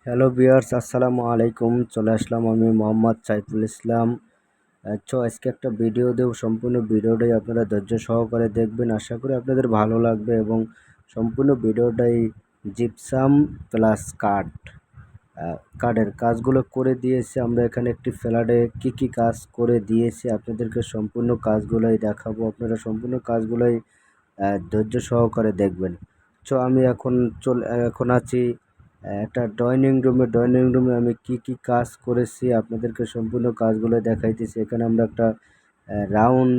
Hello viewers, আসসালামু আলাইকুম। চলে আসলাম আমি মোহাম্মদ সাইফুল ইসলাম। আজকে একটা ভিডিও দেব। সম্পূর্ণ ভিডিওটাই আপনারা ধৈর্য সহকারে দেখবেন। আশা করি আপনাদের ভালো লাগবে এবং সম্পূর্ণ ভিডিওটাই জিপসাম প্লাস কাঠের কাজগুলো করে দিয়েছি আমরা। এখানে একটি ফ্ল্যাটে কি কাজ করে দিয়েছি আপনাদেরকে সম্পূর্ণ কাজগুলোই দেখাবো। আপনারা সম্পূর্ণ কাজগুলোই ধৈর্য সহকারে দেখবেন। আমি এখন আছি একটা ডাইনিং রুমে আমি কি কাজ করেছি আপনাদেরকে সম্পূর্ণ কাজগুলো দেখাইতেছি। এখানে আমরা একটা রাউন্ড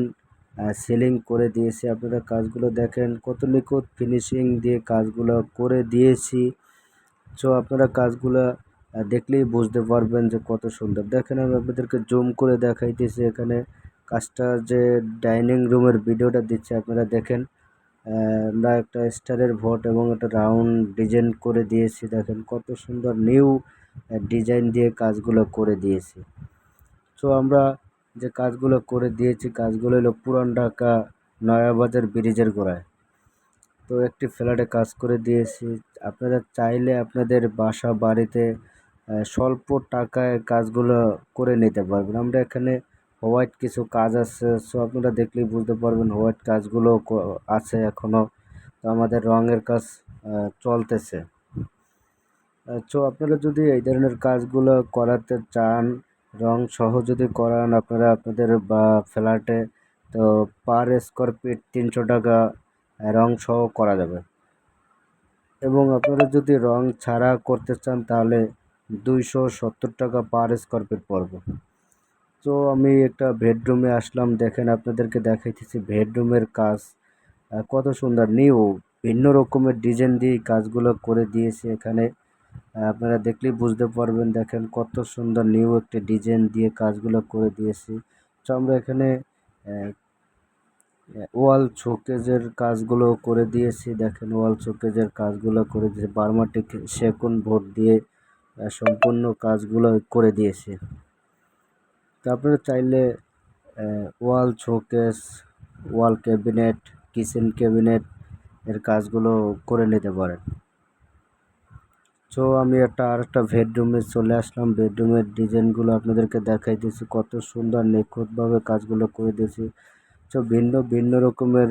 সিলিং করে দিয়েছি। আপনারা কাজগুলো দেখেন কত নিখুঁত ফিনিশিং দিয়ে কাজগুলো করে দিয়েছি। আপনারা কাজগুলো দেখলেই বুঝতে পারবেন যে কত সুন্দর। দেখেন আমি আপনাদেরকে জুম করে দেখাইতেছি। এখানে কাজটা যে ডাইনিং রুমের ভিডিওটা দিচ্ছে আপনারা দেখেন। আমরা একটা স্টারের ভোট এবং একটা রাউন্ড ডিজাইন করে দিয়েছি। দেখেন কত সুন্দর নিউ ডিজাইন দিয়ে কাজগুলো করে দিয়েছি। আমরা যে কাজগুলো করে দিয়েছি কাজগুলো হলো পুরান ঢাকা নয়াবাজার ব্রিজের গোড়ায়। একটি ফ্ল্যাটে কাজ করে দিয়েছি। আপনারা চাইলে আপনাদের বাসা বাড়িতে স্বল্প টাকায় কাজগুলো করে নিতে পারবেন। আমরা এখানে হোয়াইট কিছু কাজ আছে, আপনারা দেখলেই বুঝতে পারবেন হোয়াইট কাজগুলো আছে এখনও। আমাদের রঙের কাজ চলতেছে। আপনারা যদি এই ধরনের কাজগুলো করাতে চান, রং সহ যদি করান আপনারা আপনাদের ফ্ল্যাটে, তো পার স্কোয়ার ফিট 300 টাকা রং সহ করা যাবে। এবং আপনারা যদি রং ছাড়া করতে চান তাহলে 270 টাকা পার স্কোয়ার ফিট পড়বে। আমি একটা বেডরুমে আসলাম। দেখেন আপনাদেরকে দেখাইতেছি বেডরুমের কাজ কত সুন্দর নিউ ভিন্ন রকমের ডিজাইন দিয়ে কাজগুলো করে দিয়েছে এখানে। আপনারা দেখলেই বুঝতে পারবেন। দেখেন কত সুন্দর নিউ একটা ডিজাইন দিয়ে কাজগুলো করে দিয়েছি। আমরা এখানে ওয়াল শোকেজের কাজগুলো করে দিয়েছি। দেখেন ওয়াল শোকেজের কাজগুলো করে দিয়েছি বার্মাটিক সেগুন বোর্ড দিয়ে সম্পূর্ণ কাজগুলো করে দিয়েছি। আপনারা চাইলে ওয়াল শোকেস, ওয়াল ক্যাবিনেট, কিচেন ক্যাবিনেট এর কাজগুলো করে নিতে পারেন। আমি আরেকটা বেডরুমে চলে আসলাম। বেডরুমের ডিজাইনগুলো আপনাদেরকে দেখাইতেছি কত সুন্দর নিখুঁতভাবে কাজগুলো করে দিয়েছি। ভিন্ন ভিন্ন রকমের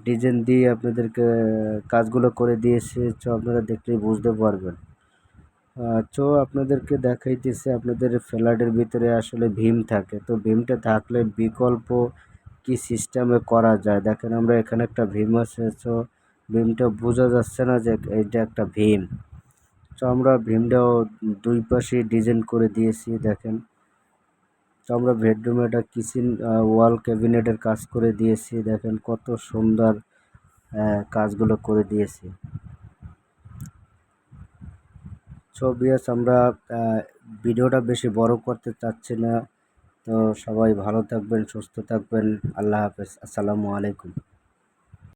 ডিজাইন দিয়ে আপনাদেরকে কাজগুলো করে দিয়েছি। আপনারা দেখলেই বুঝতে পারবেন। আপনাদেরকে দেখাইতেছি আপনাদের ফ্ল্যাটের ভিতরে আসলে ভীম থাকে, তো ভীমটা থাকলে বিকল্প কি সিস্টেমে করা যায়। দেখেন আমরা এখানে একটা ভীম আছে। ভীমটা বোঝা যাচ্ছে না যে এটা একটা ভীম। আমরা ভীমটাও দুই পাশে ডিজাইন করে দিয়েছি। দেখেন আমরা বেডরুমে একটা কিচেন ওয়াল ক্যাবিনেটের কাজ করে দিয়েছি। দেখেন কত সুন্দর কাজগুলো করে দিয়েছি। ভিউয়ার্স, আমরা ভিডিওটা বেশি বড় করতে চাচ্ছি না। সবাই ভালো থাকবেন, সুস্থ থাকবেন। আল্লাহ হাফেজ। আসসালামু আলাইকুম।